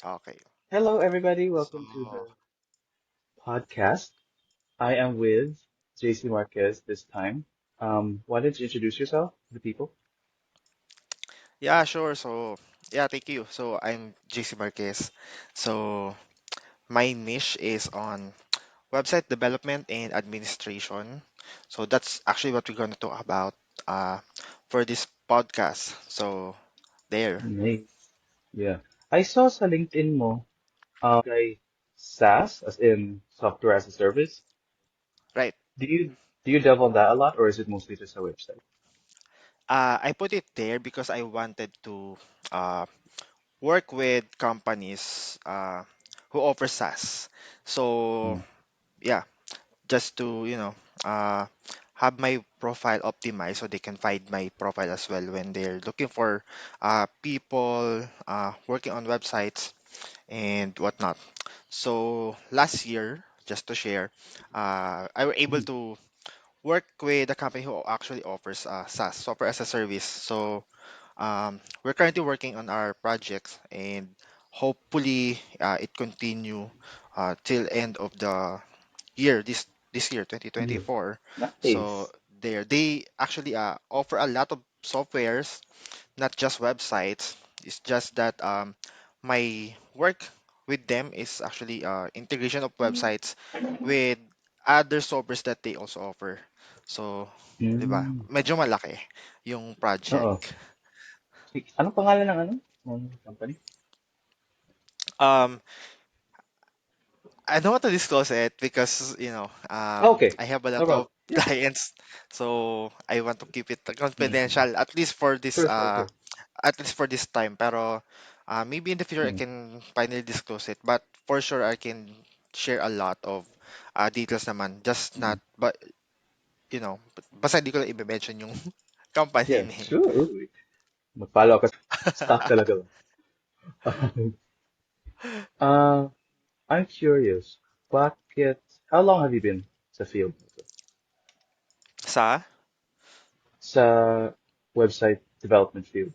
Okay. Hello, everybody. So, Welcome to the podcast. I am with JC Marquez this time. Why don't you introduce yourself to the people? yeah, sure. Yeah, thank you. So, I'm JC Marquez. So, my niche is on website development and administration. So, that's actually what we're going to talk about uh, for this podcast. So, there. Nice. Yeah. I saw sa LinkedIn mo, guy SaaS, as in software as a service. Right. Do you do you delve on that a lot, or is it mostly just a website? I put it there because I wanted to uh, work with companies who offer SaaS. So, Mm, yeah, just to uh, have my profile optimized so they can find my profile as well when they're looking for people working on websites and whatnot. So last year, just to share, I were able mm, to work with a company who actually offers SaaS, software as a service. So we're currently working on our projects and hopefully it continue till end of the year this year mm. 2024. So Nice. they actually offer a lot of softwares, not just websites. It's just that my work with them is actually integration of websites with other softwares that they also offer. So 'di ba, Mm. medyo malaki yung Oo. project. Anong pangalan ng company? um I don't want to disclose it because Oh, okay. I have a No lot of problem. Yeah. clients, so I want to keep it Mm. confidential Sure, sure, sure. at least for this time. Pero maybe in the future I Mm. can finally disclose it. But for sure I can share a lot of details naman. Just not, Mm. but basta di ko lang i-mention yung company Yeah, name. sure. Uy. Mag-follow ka. Stock talaga. Uh, I'm curious. Bakit, how long have you been sa field na to? Sa? Sa website development field?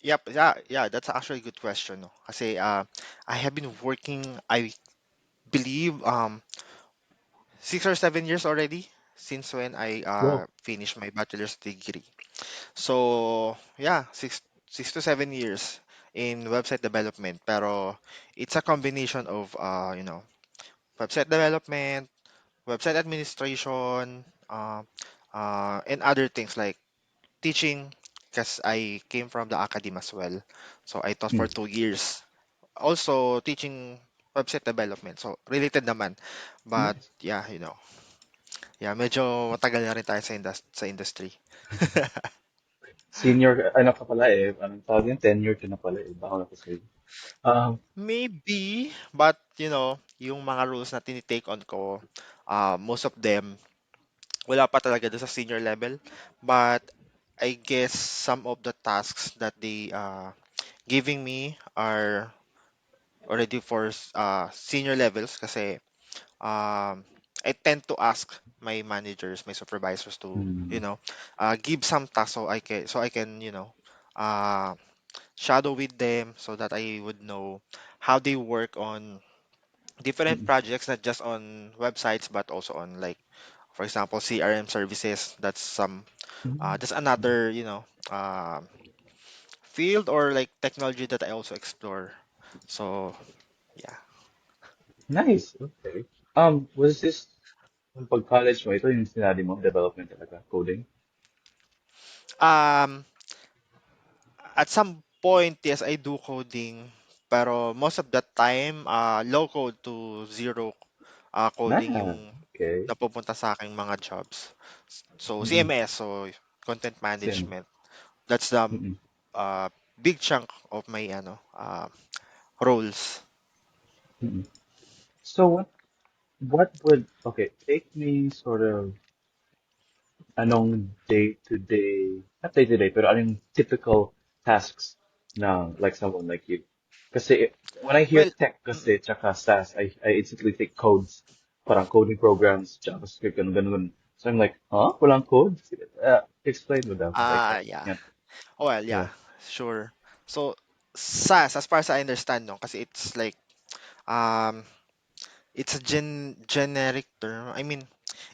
Yep, yeah, that's actually a good question. No? Kasi I have been working, I believe 6 or 7 years already since when I Wow. finished my bachelor's degree. So yeah, six to 7 years in website development. Pero it's a combination of website development, website administration, and other things like teaching. Because I came from the academy as well, so I taught for Mm. 2 years. Also teaching website development, so related naman. But Nice. yeah, yeah, medyo matagal na rin tayo sa industry. Senior, ano ka pala eh, anong tawag yan? Tenure ka na pala eh. Baka na ko sa'yo. Um, Maybe, but yung mga rules na tinitake on ko, most of them, wala pa talaga doon sa senior level. But I guess some of the tasks that they giving me are already for senior levels kasi I tend to ask my managers, my supervisors to, mm, give some tasks so I can, uh, shadow with them so that I would know how they work on different mm, projects, not just on websites, but also on like, for example, CRM services. mm, That's another, field or like technology that I also explore. So yeah. nice. Okay. Was this, yung pag-college mo, ito yung sinabi mo, development talaga, coding? Um, at some point, yes, I do coding, pero most of the time, low code to zero coding Nah, yung okay. napupunta sa aking mga jobs. So Mm-mm. CMS, so content Same. management. That's the Mm-mm. uh, big chunk of my roles. Mm-mm. So what would, okay, take me sort of anong day-to-day, not day-to-day, pero anong typical tasks na like someone like you? Kasi when I hear Well, tech mm, kasi tsaka SaaS, I instantly think codes, parang coding programs, JavaScript, ganun, ganun. So I'm like, huh? Walang code? Explain mo daw. Like, yeah. yeah, Oh, well, yeah, yeah. sure. So SaaS, as far as I understand, no, kasi it's like um, it's a generic term. I mean,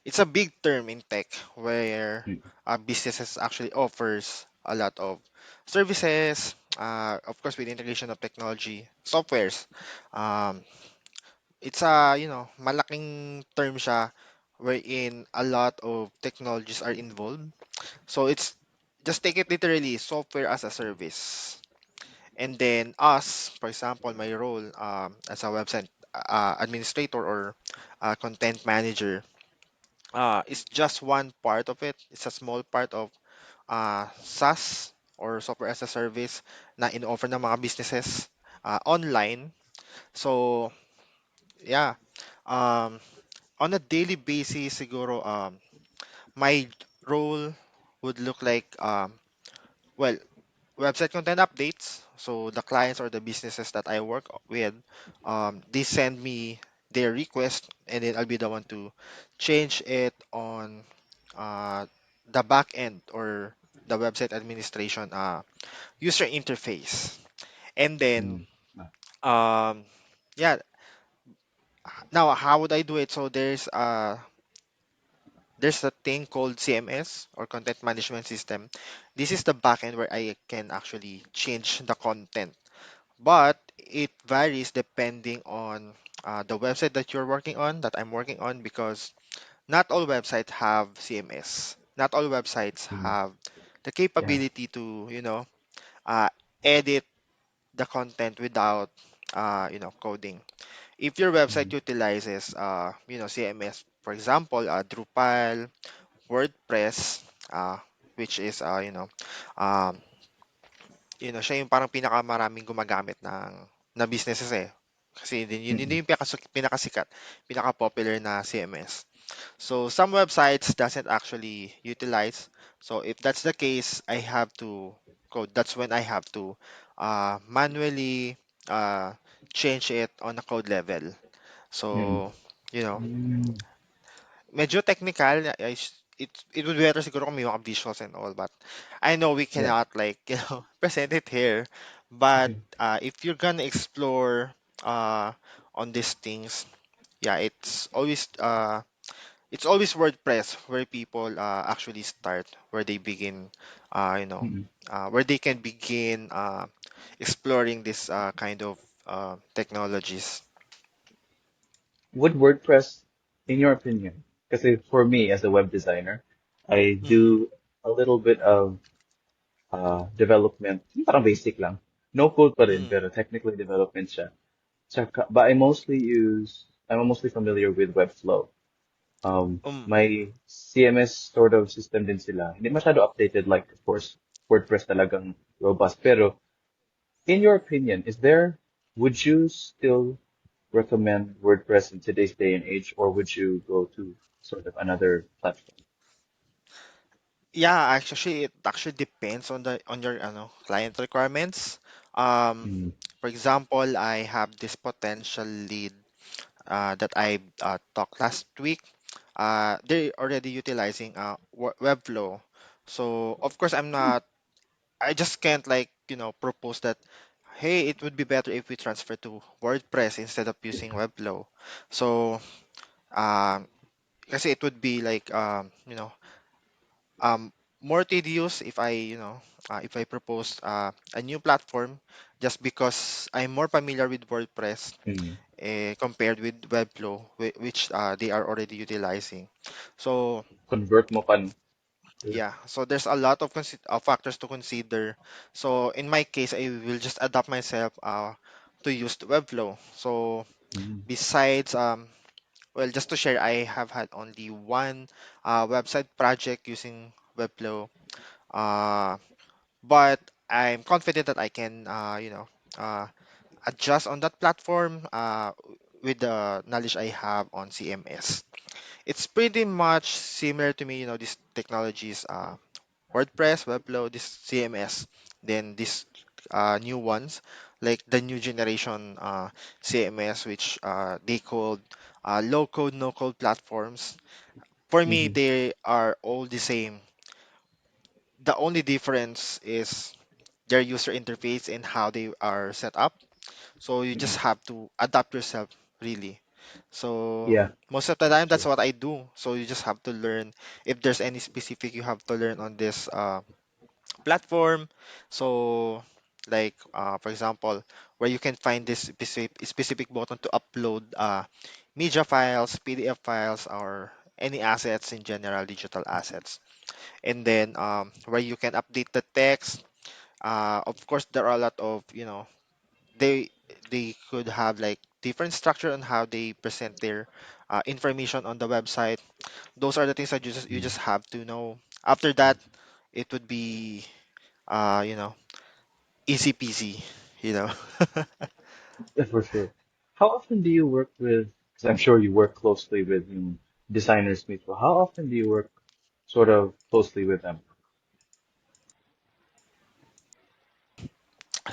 it's a big term in tech where Mm, businesses actually offers a lot of services. Of course, with integration of technology, softwares. Um, it's a malaking term siya wherein a lot of technologies are involved. So it's just take it literally, software as a service. And then us, for example, my role as a website administrator or content manager is just one part of it. It's a small part of SaaS or software as a service na in-offer ng mga businesses online. So, yeah. Um, on a daily basis, siguro, my role would look like, well, website content updates. So the clients or the businesses that I work with, they send me their request, and then I'll be the one to change it on uh, the back end or the website administration user interface. And then, mm, ah, um, yeah, now how would I do it? So there's a thing called CMS or content management system. This is the backend where I can actually change the content, but it varies depending on the website that you're working on, that I'm working on, because not all websites have CMS. Not all websites mm, have the yeah. capability to, uh, edit the content without, coding. If your website Mm, utilizes, CMS, for example, Drupal, WordPress, which is, um, siya yung parang pinakamaraming gumagamit na businesses eh. Kasi yun mm, yung pinakasikat, pinaka-popular na CMS. So some websites doesn't actually utilize. So if that's the case, I have to code. That's when I have to manually uh, change it on a code level. mm, So, you know, mm, medyo technical. It would be better siguro kung may mga visuals and all, but I know we yeah. cannot like present it here. But if you're gonna explore uh on these things, yeah, it's always WordPress where people actually start, where they begin, Mm. where they can begin exploring this kind of technologies. Would WordPress, in your opinion, because for me as a web designer, I Mm-hmm. do a little bit of development, yung parang basic lang. No code pa rin, Mm-hmm. pero technically development siya. But I'm mostly familiar with Webflow. My CMS sort of system din sila. Hindi masyado updated, like, of course, WordPress talagang robust. Pero, in your opinion, would you still recommend WordPress in today's day and age, or would you go to sort of another platform? Yeah, actually, it actually depends on the on your client requirements. Um, Mm, for example, I have this potential lead that I talked last week. They're already utilizing Webflow. So of course, I just can't like propose that. Hey, it would be better if we transfer to WordPress instead of using yeah. Webflow. So um, kasi it would be like um more tedious if I propose a new platform just because I'm more familiar with WordPress Mm. compared with Webflow, which they are already utilizing. So Convert mo pa, no? yeah, so there's a lot of factors to consider. So in my case, I will just adapt myself to use the Webflow. So Mm. besides well, just to share, I have had only one website project using Webflow. Uh, but I'm confident that I can, adjust on that platform with the knowledge I have on CMS. It's pretty much similar to me, these technologies, WordPress, Webflow, this CMS, then these new ones, like the new generation CMS, which they called low code, no code platforms. For me, Mm-hmm. they are all the same. The only difference is their user interface and how they are set up. So you just Mm-mm. have to adapt yourself really. So Yeah, most of the time that's that's true. what I do. So you just have to learn if there's any specific you have to learn on this platform. So like for example, where you can find this specific button to upload media files, PDF files, or any assets in general, digital assets. And then where you can update the text. Of course, there are a lot of, they they could have like different structure on how they present their information on the website. Those are the things that you just Mm. have to know. After that, it would be uh, you know easy peasy. You know. Yeah, for sure. How often do you work with, because I'm sure you work closely with designers, people. How often do you work sort of closely with them?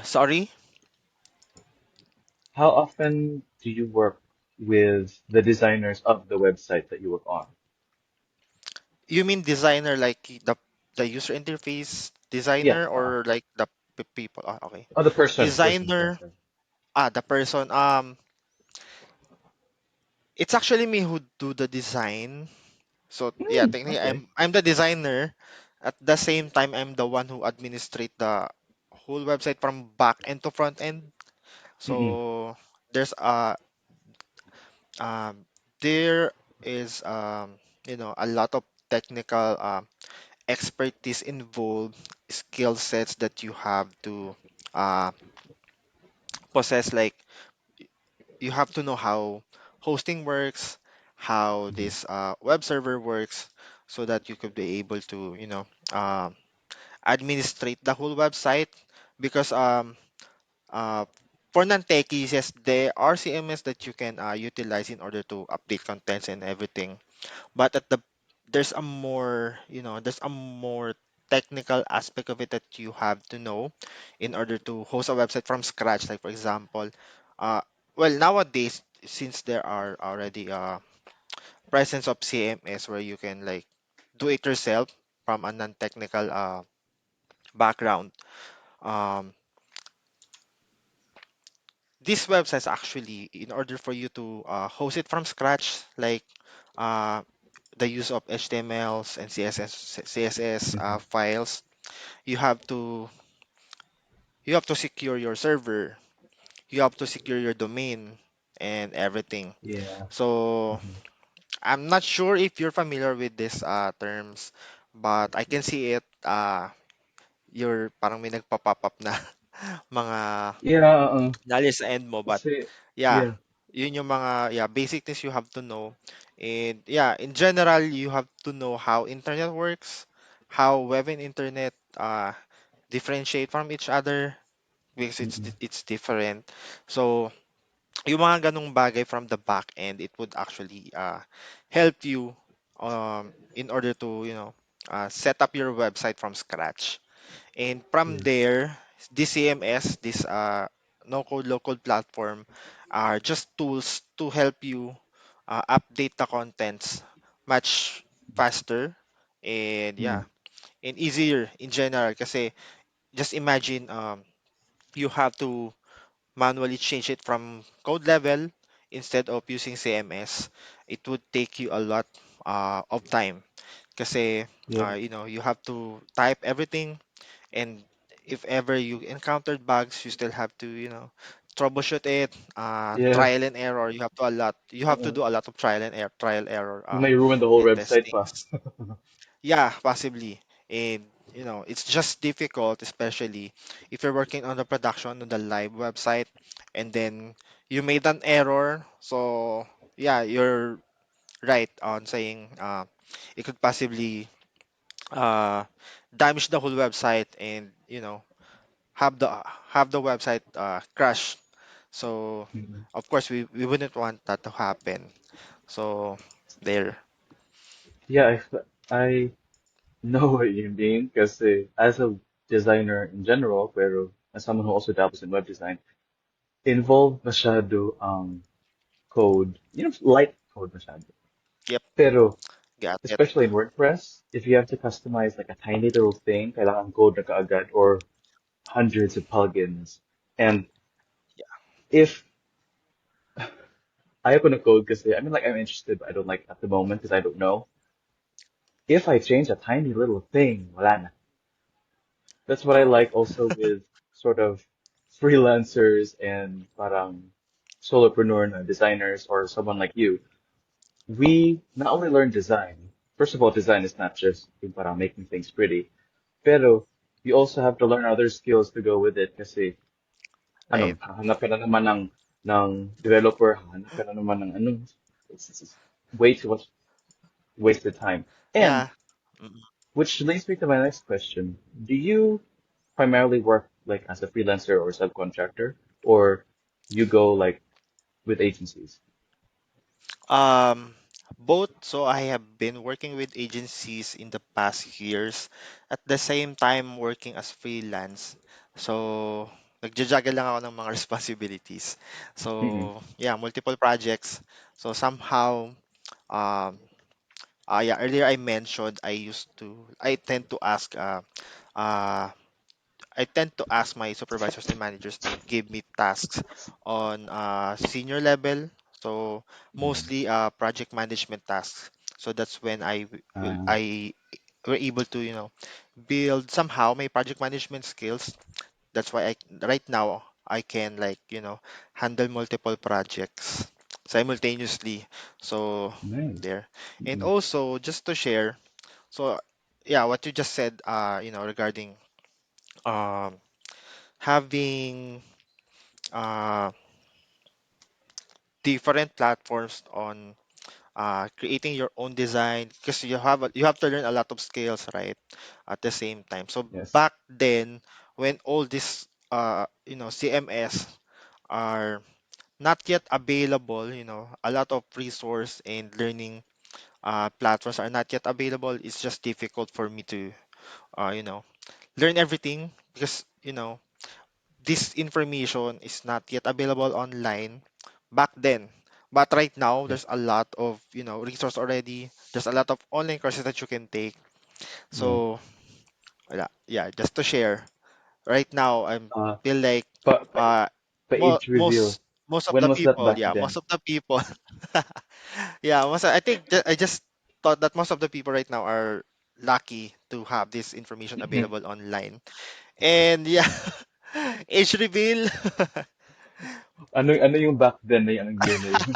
Sorry, How often do you work with the designers of the website that you work on? you mean designer like the user interface Yeah. designer or like the people? Okay, Oh, the person, sorry, designer. sorry. The person. It's actually me who do the design. So yeah, Hmm, technically okay. I'm the designer. At the same time, I'm the one who administrate the whole website from back end to front end. Mm-mm. So there's um there is a lot of technical expertise involved, skill sets that you have to uh possess. Like you have to know how hosting works, how Mm-hmm. this web server works, so that you could be able to administrate the whole website. Because uh, for non-techies, yes, there are CMS that you can utilize in order to update contents and everything. But there's a more technical aspect of it that you have to know in order to host a website from scratch. Like for example, uh, well, nowadays, since there are already presence of CMS where you can like do it yourself from a non-technical background. um, these websites actually, in order for you to host it from scratch, like uh, the use of HTMLs and CSS Mm-hmm. files, you have to you have to secure your server, you have to secure your domain and everything. Yeah. So Mm-hmm. I'm not sure if you're familiar with these terms, but I can see it. You're parang may nagpa-pop up na mga Yeah, knowledge sa end mo, but kasi, yeah, yeah. yun yung mga basic things you have to know. And yeah, in general, you have to know how internet works, how web and internet differentiate from each other, because Mm-mm. it's different. So yung mga ganong bagay from the back end, it would actually help you in order to set up your website from scratch. And from Yeah. there, this CMS, this no code low code platform, are just tools to help you update the contents much faster and Mm. and easier in general. Kasi just imagine, you have to manually change it from code level instead of using CMS. It would take you a lot of time. Kasi Yeah. you have to type everything, and if ever you encountered bugs, you still have to troubleshoot it, Yeah. trial and error. You have to Uh, do a lot of trial error you may ruin the whole and website pa. testings. Yeah, possibly. And it's just difficult, especially if you're working on the production on the live website, and then you made an error. So yeah, you're right on saying it could possibly uh damage the whole website, and have the website crash. So Mm-mm. of course we wouldn't want that to happen. So there. Yeah, I know what you mean because as a designer in general, pero as someone who also dabbles in web design, involved masyado code, light code masyado. Yep, Pero got it. especially in WordPress, if you have to customize like a tiny little thing, kailangan code na kaagad or hundreds of plugins. And Yeah. if I open a code because I mean, like I'm interested, but I don't like at the moment because I don't know. If I change a tiny little thing, wala na. That's what I Oh. like also with sort of freelancers and parang solopreneur na designers or someone like you. We not only learn design. First of all, design is not just yung parang making things pretty. Pero you also have to learn other skills to go with it kasi Right. hahanap ka na naman ng developer, hahanap ka na naman ng ano. It's way too much wasted time. And Yeah. Mm. which leads me to my next question. Do you primarily work like as a freelancer or subcontractor, or you go like with agencies? Um, Both. So I have been working with agencies in the past years. At the same time, working as freelance. So nagja-juggle lang ako ng mga responsibilities. Mm-mm. So yeah, multiple projects. So somehow, um, yeah, earlier I mentioned I tend to uh, ask my supervisors and managers to give me tasks on senior level. So Mm. mostly project management tasks. So that's when Uh, I were able to build somehow my project management skills. That's why right now I can handle multiple projects simultaneously. So nice. there. And Mm-mm. also just to share, so yeah, what you just said regarding um having uh, different platforms on creating your own design, because you have to learn a lot of skills, right, at the same time. So Yes. back then, when all these CMS are not yet available, a lot of resource and learning platforms are not yet available. It's just difficult for me to learn everything, because this information is not yet available online back then. But right now, Yeah. there's a lot of resource already. There's a lot of online courses that you can take. Yeah. So yeah, yeah, just to share. Right now, I Uh, feel like but but uh but age reveal. most of When the was that people, back yeah, most then? of the people, yeah, I think I just thought that most of the people right now are lucky to have this information available online. And yeah, age reveal. Ano yung back then na yun, anong year na yun?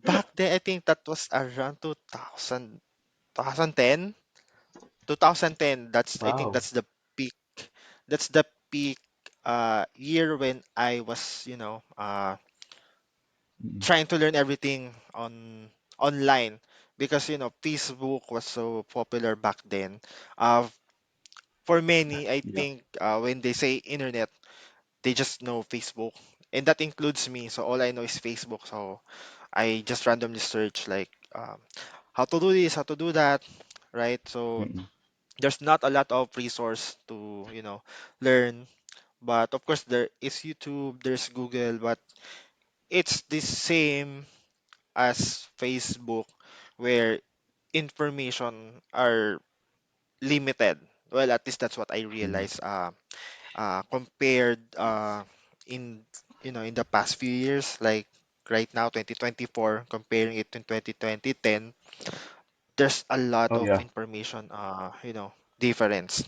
Back then, I think that was around 2000, 2010. 2010, I think Wow. that's the peak. That's the peak year when I was, Mm-mm. trying to learn everything online, because, Facebook was so popular back then. For many, I Yeah. think when they say internet, they just know Facebook. And that includes me. So all I know is Facebook. So I just randomly search like how to do this, how to do that, right? So Mm-mm. there's not a lot of resource to learn, but of course there is YouTube, there's Google, but it's the same as Facebook, where information are limited. Well, at least that's what I Mm. realized, compared in in the past few years, like right now 2024, comparing it to 2020 10, there's a lot Oh of yeah. information difference.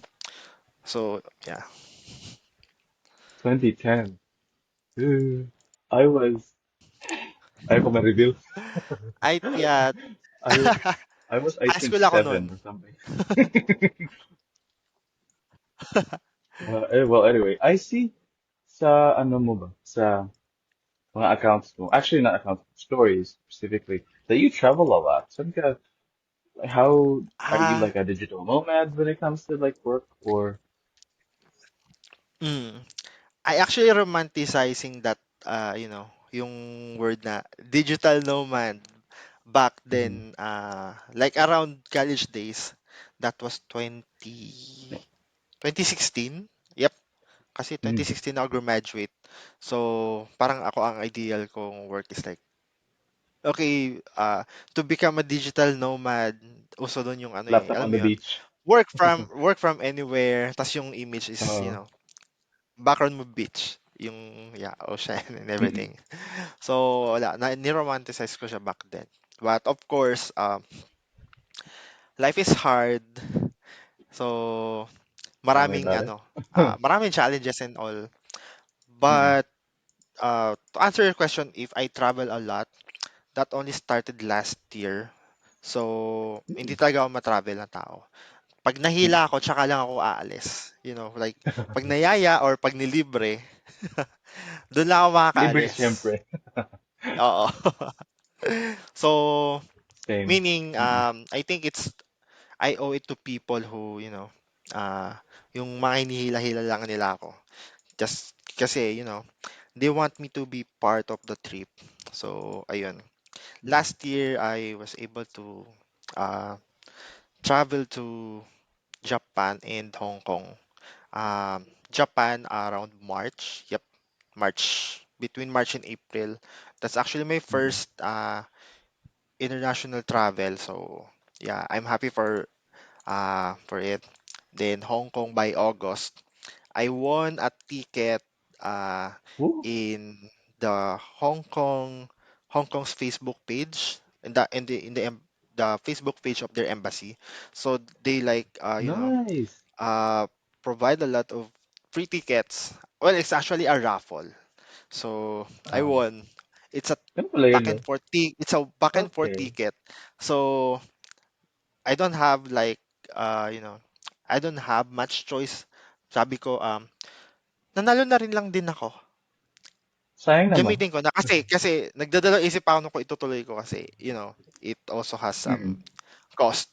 So yeah. 2010. Ooh. I was, ayaw ko ma-reveal. Yeah. I was, I was I High think school ako noon. seven or something. Well, anyway, I see sa ano mo ba, sa mga accounts mo, actually not accounts, stories specifically, that you travel a lot. So how are you ah like a digital nomad when it comes to like work or mm, I actually romanticizing that, yung word na digital nomad back Mhm. then, like around college days. That was 2016. Yep, kasi Mm. 2016 ako graduate. So parang ako, ang ideal kong work is like, okay, to become a digital nomad, uso doon yung ano, Laptop alam on mo the yun, beach? work from anywhere, tas yung image is, Uh, background mo beach, yung yeah, ocean and Mm-mm. everything. So wala, ni-romanticize ko siya back then. But of course, life is hard. So Tell me maraming about it. ano, maraming challenges and all. Mm-mm. But to answer your question, if I travel a lot, that only started last year. So hindi Mm-mm. talaga ako matravel na tao. Pag nahila Mm-mm. ako, tsaka lang ako aalis. Like, pag nayaya or pag nilibre, doon lang ako Libre makakaalis. siyempre. Oo. So, Same. meaning, Mm-mm. I think I owe it to people who, uh, yung mga hinihila-hila lang nila ako. Just kasi, they want me to be part of the trip. So, ayun. Mm-mm. Last year, I was able to uh, travel to Japan and Hong Kong. Japan around March. Yep, March. Between March and April. That's actually my Mm-mm. first international travel. So yeah, I'm happy for it. Then Hong Kong by August. I won a ticket uh Woo. in the Hong Kong's Facebook page the Facebook page of their embassy. So they like Nice. uh, provide a lot of free tickets. Well, it's actually a raffle. So I Ah, won. It's a ganun pala yun, back no? and forth it's a back and forth Okay. ticket. So I don't have like uh, you know, I don't have much choice. Sabi ko nanalo na rin lang din ako. Sayang naman. Gamitin ko na kasi nagdadalawang isip pa ako nung ko itutuloy ko kasi it also has some Mm-mm. cost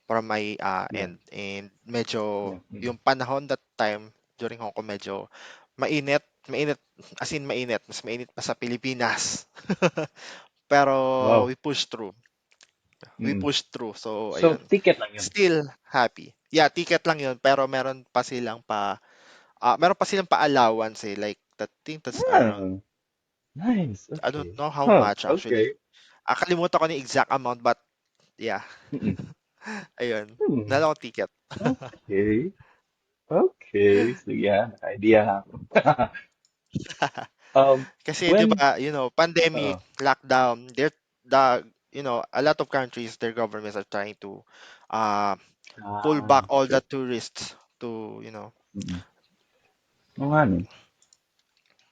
from my Yeah. end. And medyo Yeah. Mm-mm. yung panahon that time during Hong Kong medyo mainit, mainit as in mainit, mas mainit pa sa Pilipinas. Pero Wow. we push through. We Mm-mm. push through. So So, ayun. ticket lang yun. Still happy. Yeah, ticket lang yun pero meron pa silang pa allowance like that think that's around Ah, nice. I don't Okay. know how Huh. much actually. Okay. Kalimutan ko na yung exact amount but yeah, Mm-mm. ayun. Hmm. Nalo ko ticket. Okay. Okay. So, yeah, idea ako. Kasi 'di When, ba, pandemic, uh, lockdown, a lot of countries, their governments are trying to uh, pull back all the true. tourists to, you know. Mm-mm. Oo nga, no?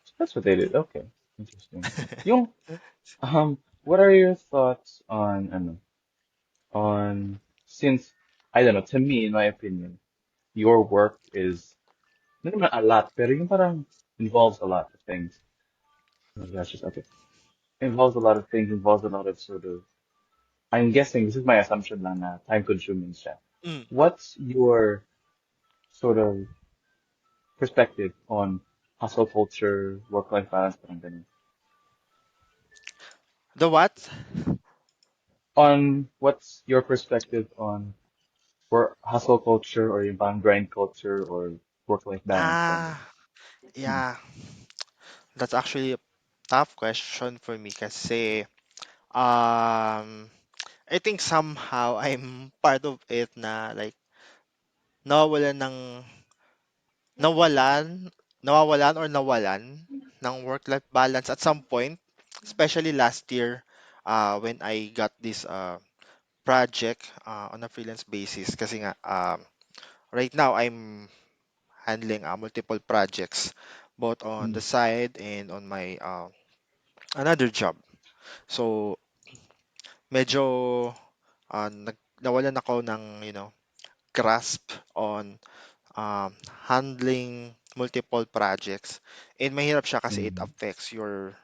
So that's what they did. Okay. Interesting. Yung, what are your thoughts on, ano, since, I don't know, to me, in my opinion, your work is, hindi naman a lot, pero yung parang involves a lot of things. Oh my gosh, just, okay. Involves a lot of things, involves a lot of sort of, I'm guessing, this is my assumption lang na time consuming siya. Mm. What's your sort of perspective on hustle culture, work-life balance, parang ganun? The what? On what's your perspective on work hustle culture or yung parang grind culture or work-life balance, parang Ah, ganun? Mm. yeah. That's actually a tough question for me kasi um I think somehow I'm part of it na like nawawalan ng nawalan, nawawalan ng work-life balance at some point, especially last year when I got this project on a freelance basis kasi nga right now I'm handling multiple projects both on the Mm. side and on my another job. So medyo nawalan ako ng grasp on handling multiple projects. And mahirap siya kasi it Mm. affects your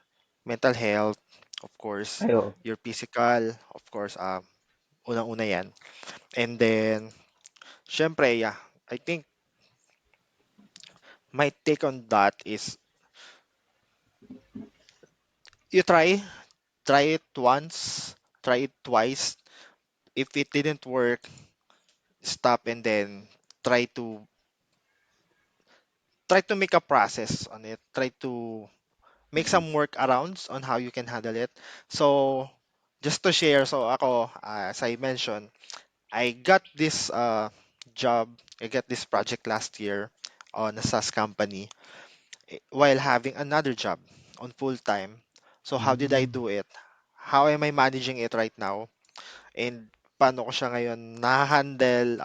mental health, of course, Ay, oo. your physical, of course, unang-una yan. And then, syempre, yeah, I think my take on that is you try it once, try it twice. If it didn't work, stop and then try to try to make a process on it. Try to make Mm. some workarounds on how you can handle it. So, just to share, so ako, as I mentioned, I got this job, I got this project last year. on a SaaS company while having another job on full time. So how did I Mm. do it? How am I managing it right now? And paano ko siya ngayon na-handle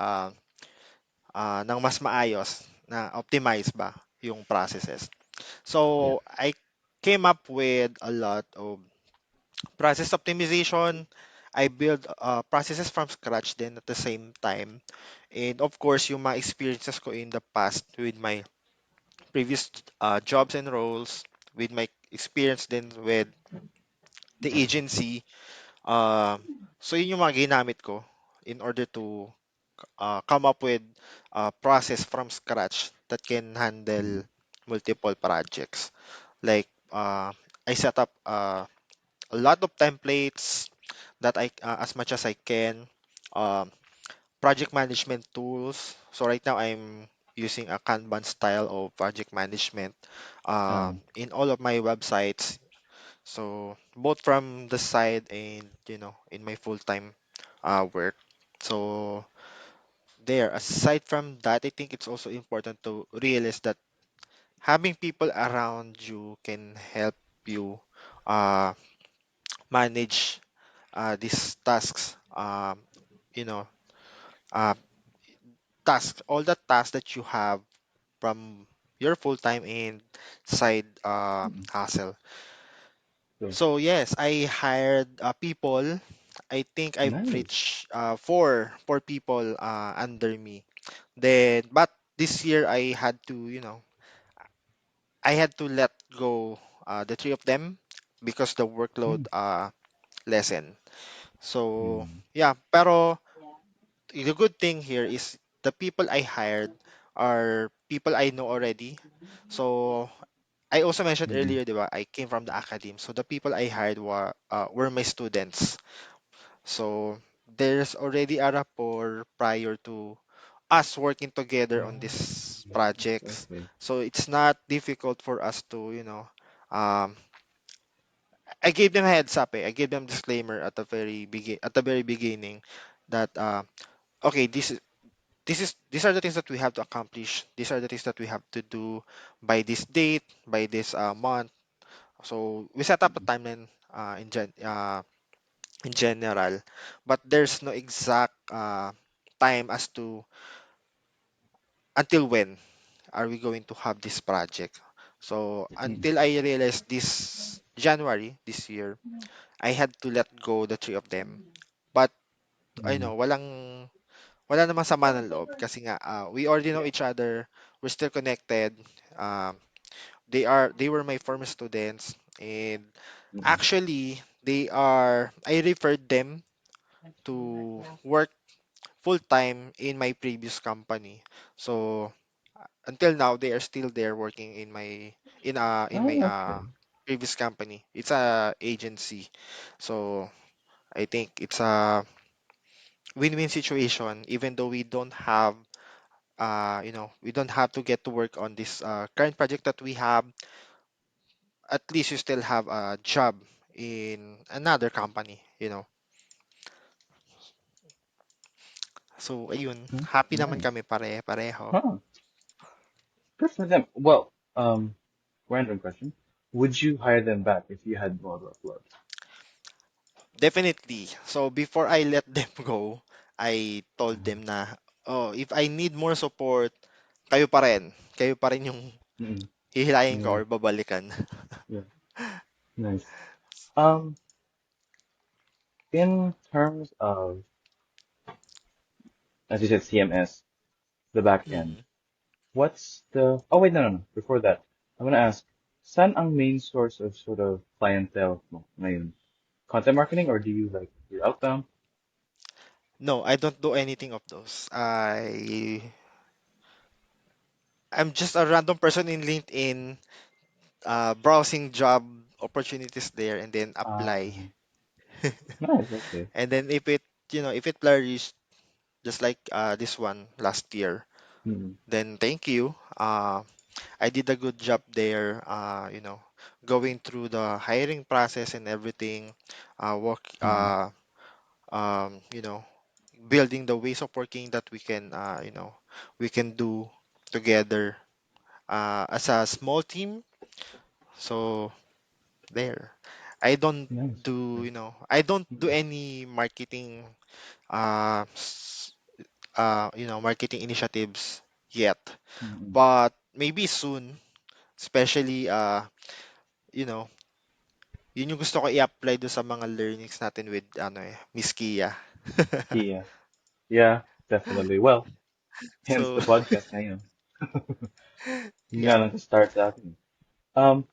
ng mas maayos na optimize ba yung processes. Yeah. So I came up with a lot of process optimization. I build processes from scratch then at the same time. And of course, yung mga experiences ko in the past with my previous jobs and roles, with my experience then with the agency. Uh, so yun yung mga ginamit ko in order to come up with a process from scratch that can Mm. handle multiple projects. Like I set up a lot of templates that I as much as I can. Um, Project management tools. So right now I'm using a Kanban style of project management in all of my websites. So both from the side and in my full-time work. So there, aside from that, I think it's also important to realize that having people around you can help you uh, manage these tasks. You know, uh, tasks, all the tasks that you have from your full-time and side Mm. hustle. Sure. So yes, I hired people. I think I've Nice. reached four people under me. Then, but this year I had to let go the three of them because the workload Mm. lessened. So Mm. yeah, pero the good thing here is the people I hired are people I know already. So I also mentioned Mm. earlier, diba, I came from the academy. So the people I hired were my students. So there's already a rapport prior to us working together on Oh, these yes. projects. Okay. So it's not difficult for us to, um, I gave them a heads up. I gave them disclaimer at the very beginning that okay, these are the things that we have to accomplish. These are the things that we have to do by this date, by this month. So we set up a Mm. timeline in general, but there's no exact time as to until when are we going to have this project. So Mm. until I realized this January this year, I had to let go the three of them. But I Mm. know wala namang sama ng loob kasi nga we already know each other. We're still connected. Um, they were my former students and Mm. actually I referred them to work full time in my previous company. So until now they are still there working in my Oh, okay. previous company. It's a agency. So I think it's a win-win situation even though we don't have to get to work on this current project that we have. At least you still have a job in another company. So ayun, Mm. happy naman Nice. kami pare-pareho. Huh. Good for them. Well, random question. Would you hire them back if you had more workload? Definitely. So before I let them go, I told Uh-huh. them na, oh, if I need more support, kayo pa rin. Kayo pa rin yung Mm. hihilahin ko Yeah. or babalikan. Yeah. Nice. Um, in terms of, as you said, CMS, the back end. Mm. What's the? Oh wait, no. Before that, I want to ask, saan ang main source of sort of clientele mo ngayon? Content marketing, or do you like your outbound? No, I don't do anything of those. I'm just a random person in LinkedIn, browsing job opportunities there and then apply. Nice. Okay. And then if it flourishes just like this one last year, Mm, then thank you. I did a good job there, going through the hiring process and everything, work, mm, you know, building the ways of working that we can do together. as a small team. So there. I don't Nice. do, Nice. I don't do Mm-mm. any marketing, marketing initiatives yet, Mm-mm. but maybe soon, especially, you know, yun yung gusto ko i-apply do sa mga learnings natin with, Miss Kia. Yeah. Yeah, definitely. Well, hence So, the podcast ngayon. Yun yeah. nga lang start sa atin. Um,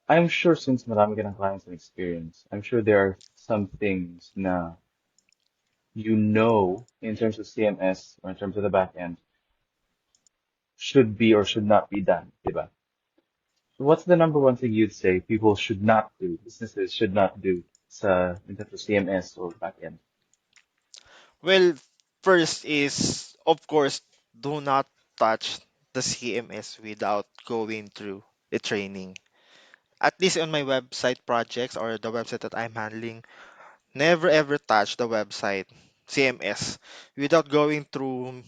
I'm sure since marami ka ng clients and experience, I'm sure there are some things na you know in terms of CMS or in terms of the back end should be or should not be done, diba? So what's the number one thing you'd say people should not do, businesses should not do in terms of CMS or back end? Well, first is, of course, do not touch the CMS without going through the training. At least on my website projects or the website that I'm handling, never ever touch the website CMS without going through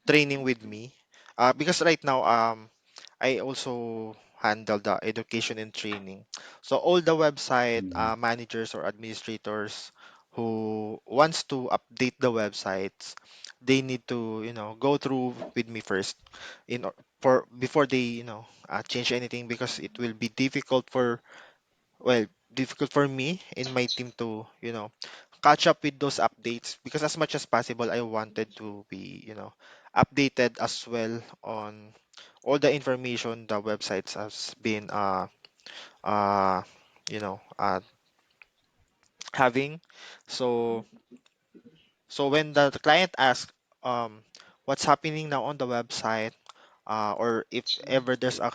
training with me. Because right now, I also handle the education and training. So all the website Mm, managers or administrators who wants to update the websites, they need to, go through with me first for before they, change anything, because it will be well, difficult for me and my team to, catch up with those updates, because as much as possible, I wanted to be, updated as well on all the information the websites has been uh you know uh having. So when the client asks what's happening now on the website, or if ever there's a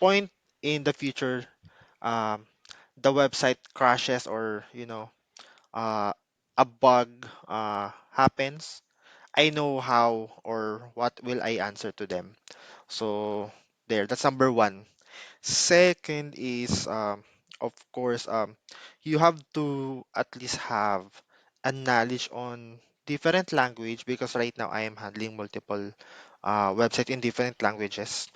point in the future, um the website crashes, or uh a bug happens, I know how or what will I answer to them. So there, that's number one. Second is, of course, you have to at least have a knowledge on different language, because right now I am handling multiple website in different languages.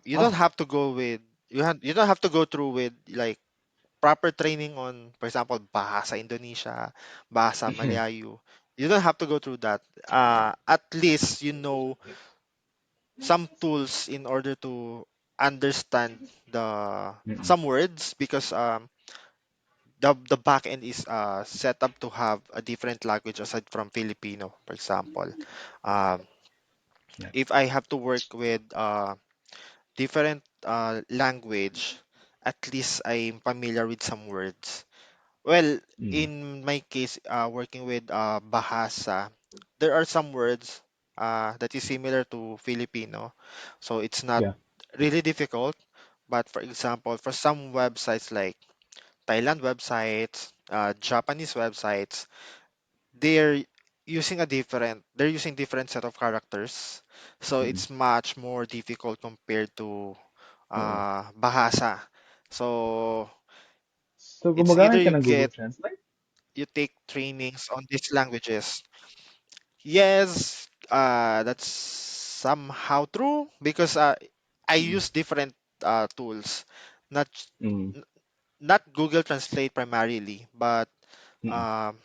You don't oh, have to go with you don't have to go through with like proper training on, for example, Bahasa Indonesia, Bahasa Malayu. You don't have to go through that. At least you know some tools in order to understand the mm-mm, some words, because the back end is set up to have a different language aside from Filipino, for example. Um, yeah. if I have to work with different language, at least I'm familiar with some words. Well, Mm, in my case, working with Bahasa, there are some words that is similar to Filipino, so it's not yeah. really difficult. But for example, for some websites like Thailand websites, Japanese websites, they're they're using different set of characters, so Mm-mm, it's much more difficult compared to oo. Bahasa. So So it's either gumagamit ka ng Google Translate? you take trainings on these languages. Yes, that's somehow true, because I Mm-mm, use different tools, not mm-mm, n- not Google Translate primarily, but mm-mm. um,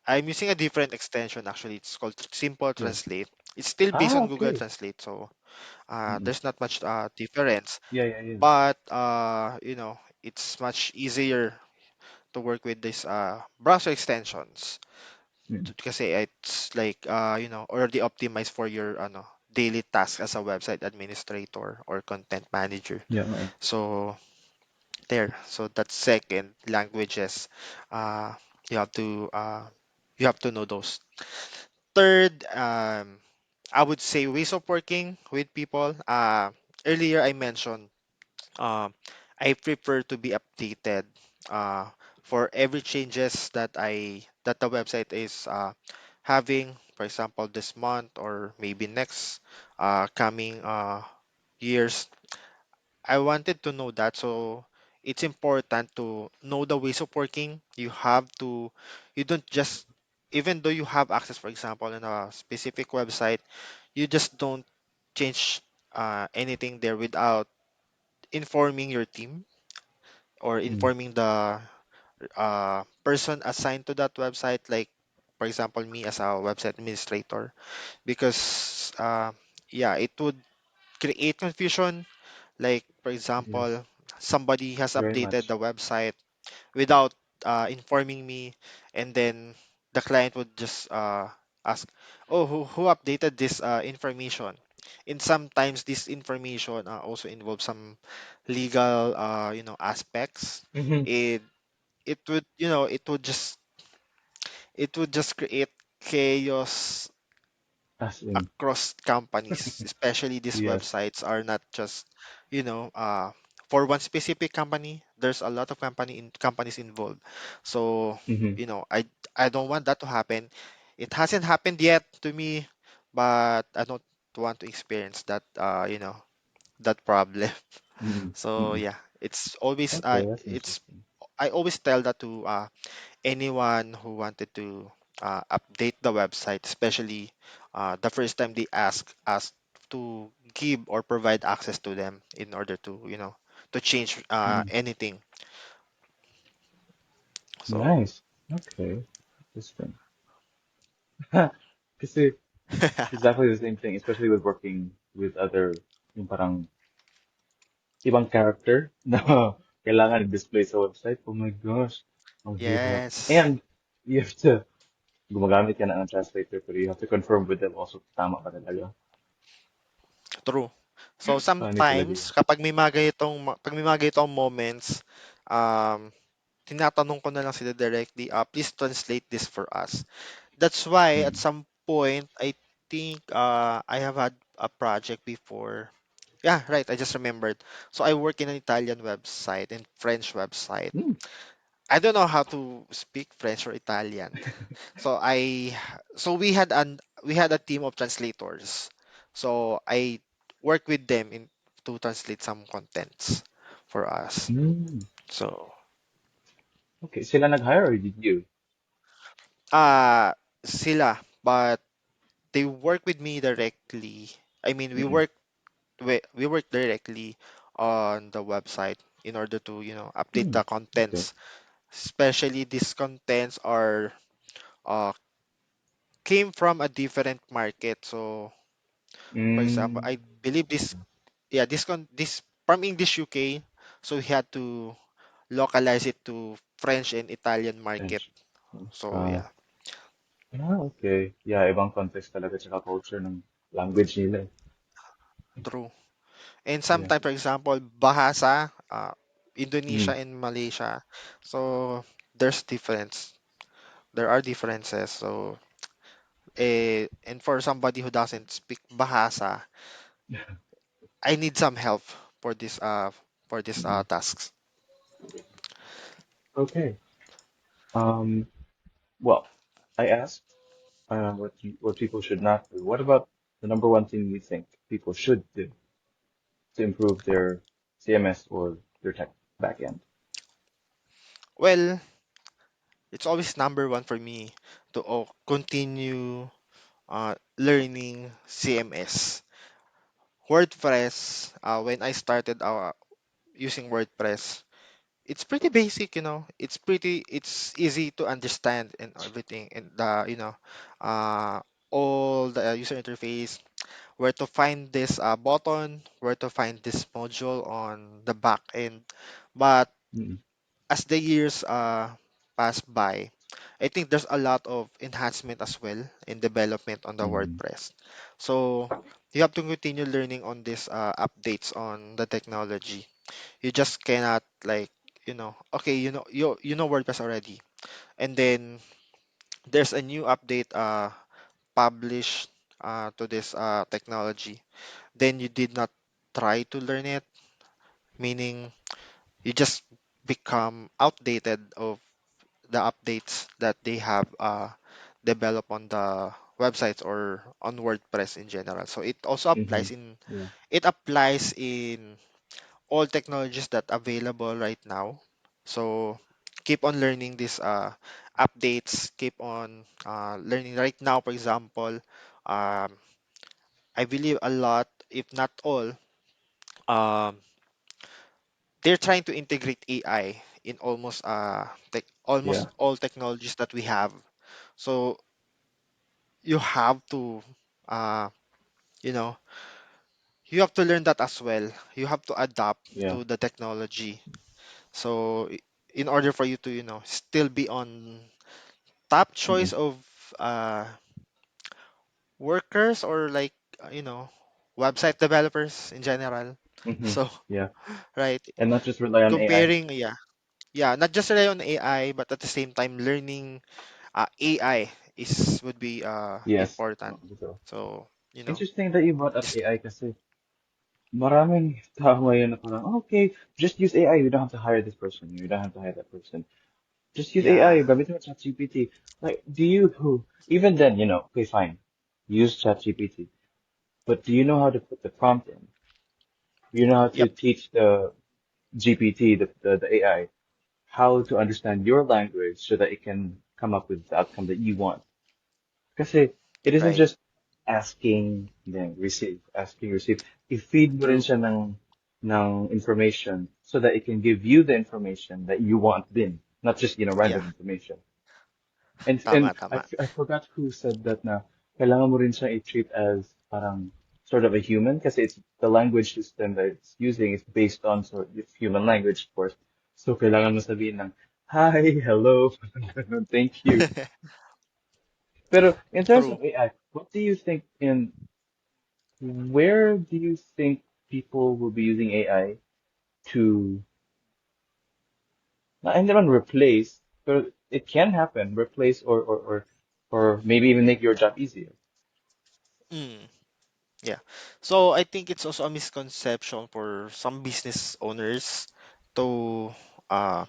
I'm using a different extension actually. It's called Simple Yeah. Translate. It's still based Ah, on Google okay. Translate, so Mm-mm. there's not much difference. Yeah, yeah, yeah. But it's much easier to work with these browser extensions. Mm-mm. Kasi it's like already optimized for your daily task as a website administrator or content manager. Yeah, oo. So there, so that's second, languages. uh you have to know those. Third, I would say ways of working with people. Earlier I mentioned, um, I prefer to be updated uh, for every changes that the website is having. For example, this month or maybe next coming years, I wanted to know that. So it's important to know the ways of working. You don't just, even though you have access, for example, in a specific website, you just don't. change anything there without informing your team or Mm. informing the person assigned to that website, like for example me as a website administrator, because yeah, it would create confusion. Like for Yes, example, somebody has very updated much. the website without informing me, and then the client would just ask, "Oh, who updated this information?" And sometimes this information also involves some legal, aspects. Mm-hmm. It it would, it would just create chaos As in, across companies, especially these yes. websites are not just, for one specific company. There's a lot of companies involved. So, Mm-hmm. I don't want that to happen. It hasn't happened yet to me, but I don't want to experience that, that problem. Mm-hmm. So Mm-hmm. yeah, it's always Okay, that's it's interesting. I always tell that to anyone who wanted to update the website, especially the first time they ask us to give or provide access to them in order to, to change Mm. anything. So, Nice. Okay, interesting. Kasi exactly the same thing, especially with working with other, yung parang ibang character na kailangan i-display sa website. Oh my gosh, ang hirap. yes, And you have to, gumagamit ka na ng translator, pero you have to confirm with them also, tama ka talaga. true. So Funny talaga sometimes yun. kapag may mga pag may mga ganitong moments, um, tinatanong ko na lang sila directly, please translate this for us. That's why at Mm. some point I think I have had a project before. Yeah, right. I just remembered. So I work in an Italian website and French website. Mm. I don't know how to speak French or Italian. So we had a team of translators. So I work with them in to translate some contents for us. Mm. So Okay, sila nag-hire or did you? uh sila, but they work with me directly. I mean, Mm-mm. we work directly on the website in order to, update Mm. the Okay. contents. Especially these contents are uh, came from a different market. So, for example, Mm. I believe this, yeah, this from English UK. So we had to localize it to French and Italian market. French. So Ah, yeah, okay. Yeah, ibang context talaga tsaka culture ng language nila. true. And Yeah. sometimes, for example, bahasa, Mm. Indonesia and Malaysia. So there's difference. There are differences. So, and for somebody who doesn't speak bahasa, I need some help for this Mm-mm. tasks. Okay. Um, well, I asked what people should not do. What about the number one thing you think people should do to improve their CMS or their tech backend? Well, it's always number one for me to continue learning CMS. WordPress, when I started using WordPress, it's pretty basic, it's easy to understand and everything, and uh, all the user interface, where to find this button, where to find this module on the back end. But Mm-mm. as the years pass by, I think there's a lot of enhancement as well in development on the Mm-mm. WordPress. So you have to continue learning on these updates on the technology. You just cannot like, okay, you know WordPress already, and then there's a new update published to this technology. Then you did not try to learn it, meaning you just become outdated of the updates that they have developed on the websites or on WordPress in general. So Mm-hmm. Yeah. it applies in all technologies that available right now. So keep on learning these updates, keep on learning right now. For example, um, I believe a lot. if not all, um, they're trying to integrate AI in almost Yeah. all technologies that we have. So you have to, uh, you know, you have to learn that as well. You have to adapt Yeah. to the technology. So in order for you to, still be on top choice Mm-mm. of uh, workers or like, website developers in general. Mm-hmm. So, Yeah. right, And not just rely on AI. comparing, yeah, yeah, not just rely on AI, but at the same time learning AI is would be Yes. important. Oh, so. So, Interesting that you brought up this, AI kasi maraming tao ngayon na parang, okay, just use AI. You don't have to hire this person. You don't have to hire that person. Just use AI. yeah, Gamitin mo ChatGPT. Like, do you, even then, okay, fine. Use ChatGPT. But do you know how to put the prompt in? You know how to yep, teach the GPT, the AI, how to understand your language so that it can come up with the outcome that you want. Kasi it isn't right, just asking, then receive, asking, receive. I-feed mo rin true, siya ng information so that it can give you the information that you want din, not just, yeah, random information. And tama, I, tama, I forgot who said that na kailangan mo rin siya i-treat as parang sort of a human kasi it's the language system that it's using is based on sort of human language, of course. So kailangan mo sabihin ng hi, hello, thank you. Pero in terms true. of AI, what do you think where do you think people will be using AI to not even replace, but it can happen, replace or maybe even make your job easier? Mm, yeah. So I think it's also a misconception for some business owners to, uh,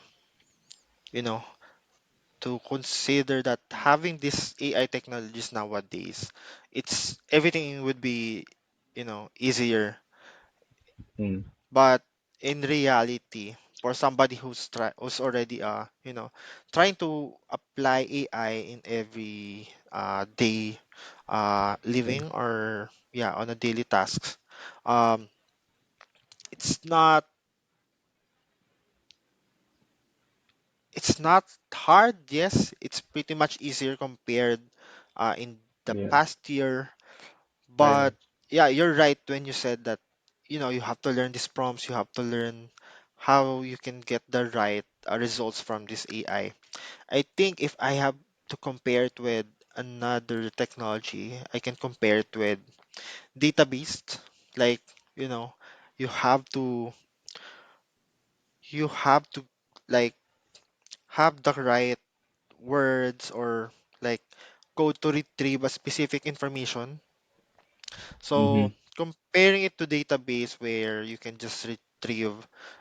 you know, to consider that having these AI technologies nowadays, it's everything would be, easier. Mm, But in reality, for somebody who's already trying to apply AI in every day yeah, living or yeah on a daily tasks, um, it's not it's not hard. Yes, it's pretty much easier compared in the yeah, past year. I But yeah, you're right when you said that you have to learn these prompts, you have to learn how you can get the right results from this AI. I think if I have to compare it with another technology, I can compare it with database. Like, you know, you have to you have to like have the right words or like code to retrieve a specific information. mm-hmm, So comparing it to database where you can just retrieve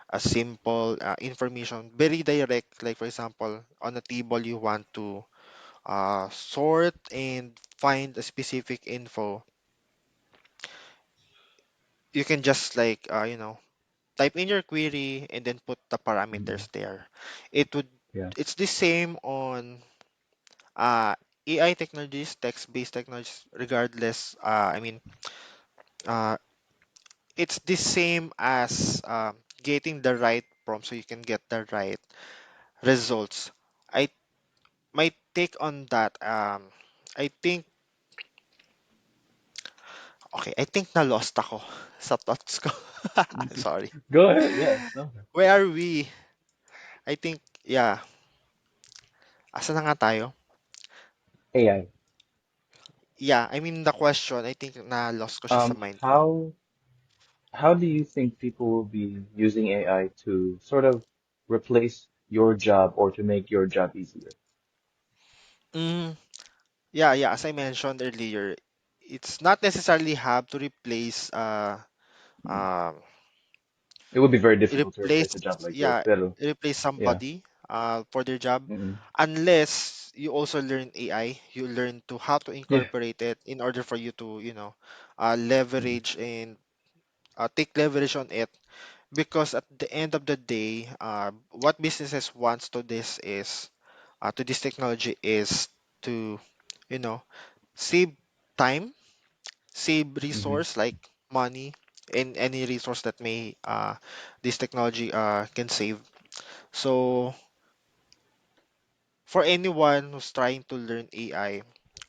a simple information, very direct. Like for example, on a table you want to sort and find a specific info. You can just like type in your query and then put the mm-hmm, parameters there. It would yeah, it's the same on uh, AI technologies, text-based technologies, regardless. Uh, it's the same as getting the right prompt so you can get the right results. I My take on that, I think okay, I think na lost ako sa thoughts ko. Sorry. go ahead, yeah, no, Where are we? I think yeah, asa na nga tayo? AI. Yeah, I mean the question, I think na lost ko siya sa Um, mind ko. how how do you think people will be using AI to sort of replace your job or to make your job easier? Mm, yeah, yeah, as I mentioned earlier, it's not necessarily have to Mm. uh, It would be very difficult to replace replace a job like yours, yeah pero replace yeah, somebody for their job mm-mm. unless you also learn AI. You learn to how to Yeah, incorporate it in order for you to mm-mm. leverage and take leverage on it, because at the end of the day, what businesses wants to this technology is to you know save time, save Mm-hmm. resource, like money and any resource that may this technology can save. So for anyone who's trying to learn AI,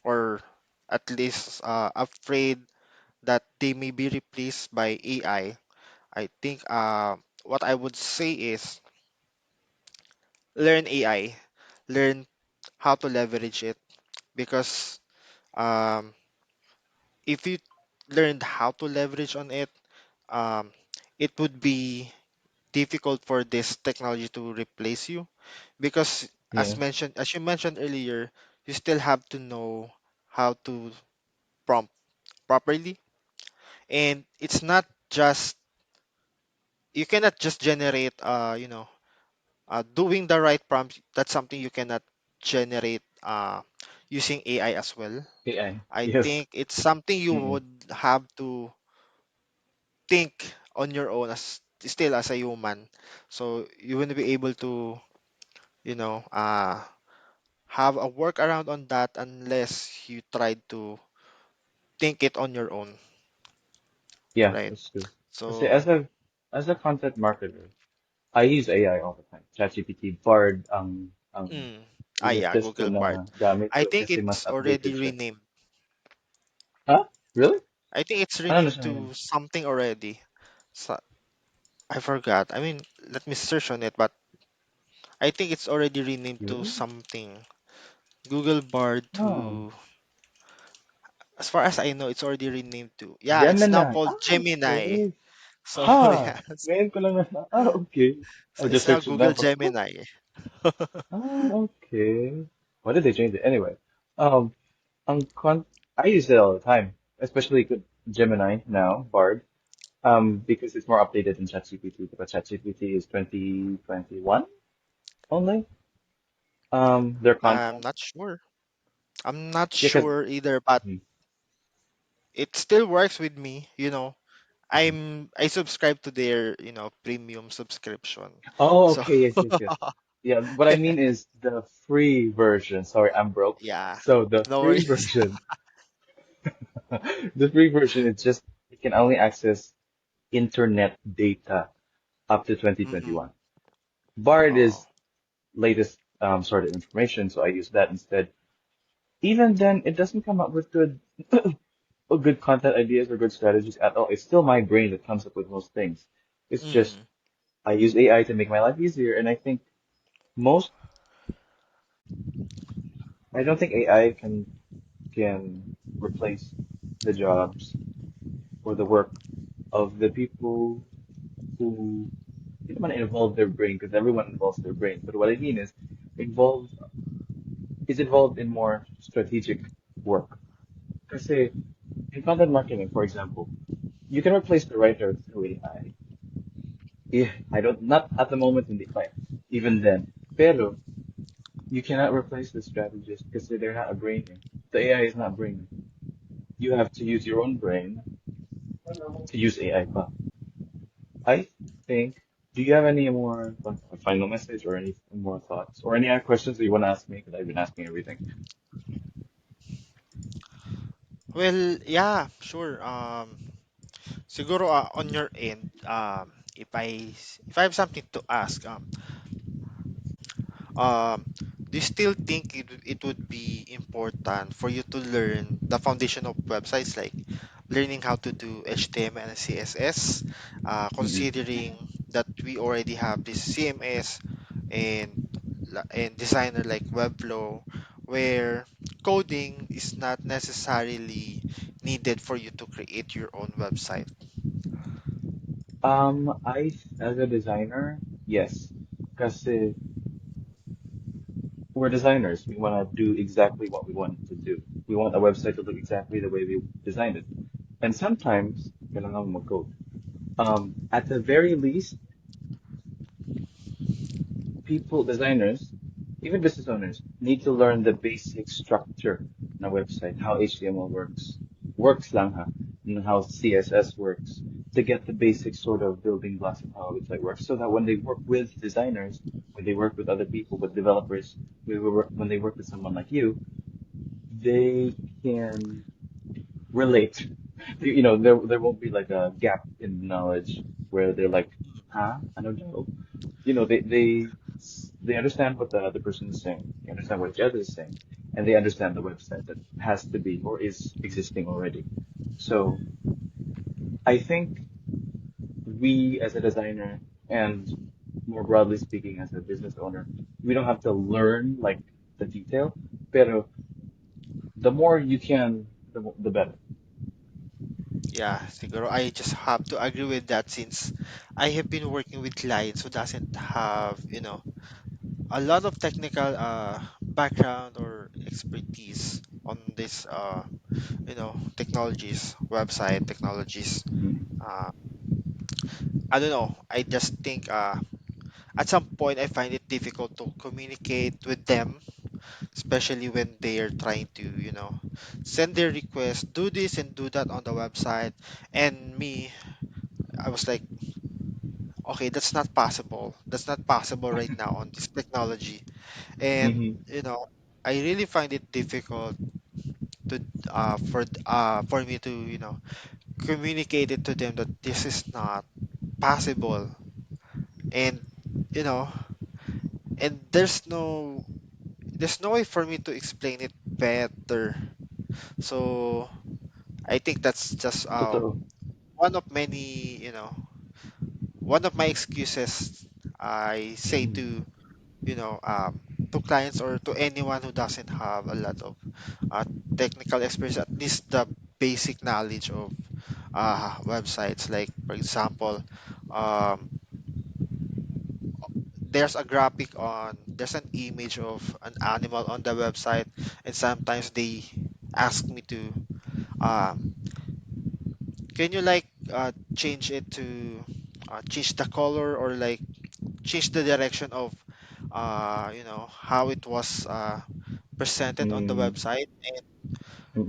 or at least afraid that they may be replaced by I think what I would say is learn AI, learn how to leverage it, because um, if you learned how to leverage on it, um, it would be difficult for this technology to replace you, because Yeah. as you mentioned earlier, you still have to know how to prompt properly, and it's not just you cannot just generate doing the right prompt. That's something you cannot generate using AI as well. AI. I Yes. think it's something you Mm-mm. would have to think on your own as still as a human. So you wouldn't be able to, you know, have a workaround on that unless you try to think it on your own, Yeah, right? that's true. Kasi So, as a content marketer, I use AI all the time. ChatGPT, Bard ang mm, yeah, inesto Google Bard. na gamit I ko think kasi mas it's already updated siya. renamed. Huh? Really? I think it's Ano na renamed siya ngayon? to something already. So, I forgot. I mean, let me search on it, but I think it's already renamed to Really? something. Google Bard Oh. to, as far as I know, it's already renamed to, yeah, it's now Gemini. called Ah, Gemini. okay. So, Ha! yes. Ngayon ko lang na, okay. So I'll just it's now search it now. Google Parang, huh? Gemini. Oh, okay. Why did they change it? Anyway, um, ang con I use it all the time, especially with Gemini now, Bard, because it's more updated than ChatGPT, because ChatGPT is 2021 only. Their I'm content. not sure. I'm not Yeah, because sure either, but it still works with me, I subscribe to their, premium subscription. oh, So, okay, yes, yes, yes. Yeah, what I mean is the free version. Sorry, I'm broke. yeah, So the no free worries. version, the free version is just you can only access internet data up to Mm, 2021. Bard oh, is latest sort of information, so I use that instead. Even then, it doesn't come up with good or good content ideas or good strategies at all. It's still my brain that comes up with most things. It's just mm, I use AI to make my life easier, and I think most I don't think AI can replace the jobs or the work of the people who didn't want to involve their brain because everyone involves their brain. But what I mean involved involved in more strategic work. Kasi in content marketing, for example, you can replace the writer through AI. Yeah, I don't, not at the moment in the like, even then. Pero you cannot replace the strategist because they're not a brainer. The AI is not a brainer. You have to use your own brain to use AI. But I think, do you have any more like, a final message or any more thoughts or any other questions that you want to ask me? Because I've been asking everything. well, yeah, sure. Siguro on your end, if I have something to ask, um, do you still think it would be important for you to learn the foundation of websites, like learning how to do HTML and CSS, Mm-mm. considering that we already have this CMS and designer like Webflow, where coding is not necessarily needed for you to create your own website? As a designer, yes, because we're designers. We want to do exactly what we want to do. We want a website to look exactly the way we designed it. And sometimes, kailangan mo mag-code. At the very least, people, designers, even business owners, need to learn the basic structure on a website, how HTML works lang ha, and how CSS works, to get the basic sort of building blocks of how a website works, so that when they work with designers, when they work with other people, with developers, when they work with someone like you, they can relate. there won't be like a gap in knowledge where they're like, huh? I don't know. They understand what the other person is saying. They understand what the other is saying, and they understand the website that has to be or is existing already. So I think we as a designer and more broadly speaking as a business owner, we don't have to learn like the detail, but the more you can, the better. Yeah, siguro I just have to agree with that since I have been working with clients who doesn't have, a lot of technical background or expertise on this technologies, website technologies. Mm. Uh, I don't know. I just think at some point I find it difficult to communicate with them, especially when they are trying to, send their request, do this and do that on the website. And me, I was like, okay, that's not possible. That's not possible right now on this technology. And, Hmm. I really find it difficult to for me to, communicate it to them that this is not possible. And, you know, and there's no way for me to explain it better. So I think that's just Totoo. one of many, one of my excuses I say Mm. to clients or to anyone who doesn't have a lot of uh, technical experience, at least the basic knowledge of websites. Like, for example, um, there's an image of an animal on the website, and sometimes they ask me to, um, can you like change it to change the color or like change the direction of how it was presented on the Mm. website. And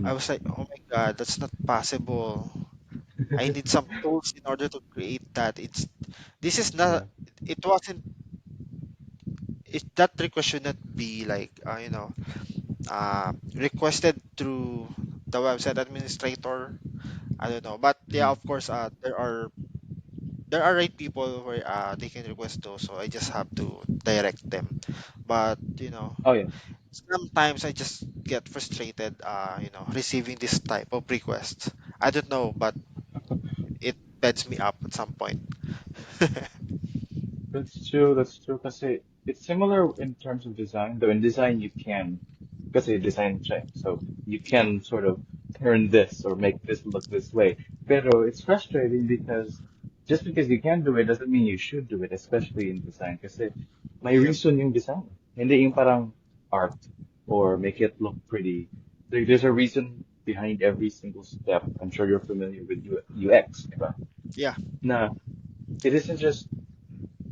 I Mm. was like, oh my god, that's not possible. I need some tools in order to create that. This is not Yeah. it wasn't that request should not be like requested through the website administrator. I don't know, but yeah, Hmm. of course, there are right people where they can request those, so I just have to direct them. But Oh yeah. sometimes I just get frustrated, receiving this type of requests. I don't know, but it beds me up at some point. That's true. That's true. Kasi it's similar in terms of design, though in design you can, kasi design check, so you Yep. can sort of turn this or make this look this way. Pero it's frustrating because just because you can do it doesn't mean you should do it, especially in design. Kasi may Yep. reason yung design. Hindi yung parang art or make it look pretty. There's a reason behind every single step. I'm sure you're familiar with UX, diba? Yeah. Na it isn't just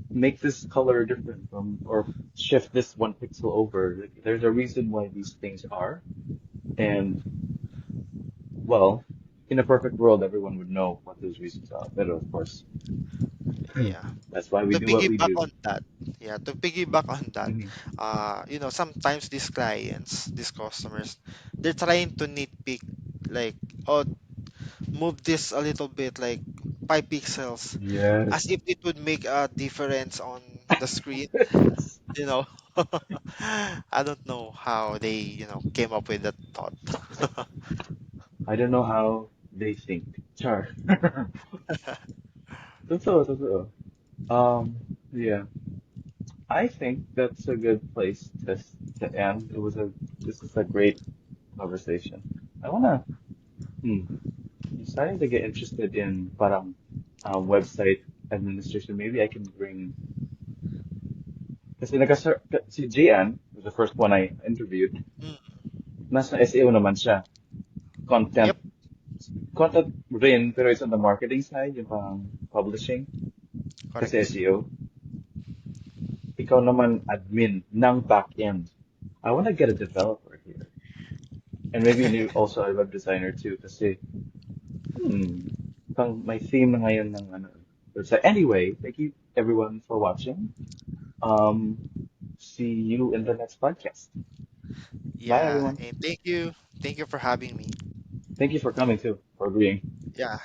make this color different from or shift this one pixel over. Like, there's a reason why these things are. And well, in a perfect world, everyone would know what those reasons are. But of course, Yeah. that's why we To do what we piggyback do. on that, yeah, to piggyback on that, Mhm. sometimes these clients, these customers, they're trying to nitpick, like, oh, move this a little bit, like 5 pixels, as Yes. if it would make a difference on the screen. you know I don't know how they came up with that thought. I don't know how they think. Char. Totoo, totoo. Yeah. I think that's a good place to end. This is a great conversation. I wanna, hmm, I'm starting to get interested in parang website administration. Maybe I can bring kasi si Jian was the first one I interviewed. Mm, Nasa SEO naman siya. Content yep, content rin pero it's on the marketing side, yung parang publishing. Kasi correct. SEO. Ikaw naman admin ng back end. I want to get a developer here. And maybe also a web designer too kasi pang may theme na ngayon ng ano. So anyway, thank you everyone for watching. Um, See you in the next podcast. Bye, Yeah, everyone. and thank you for having me. Thank you for coming too. for agreeing. Yeah.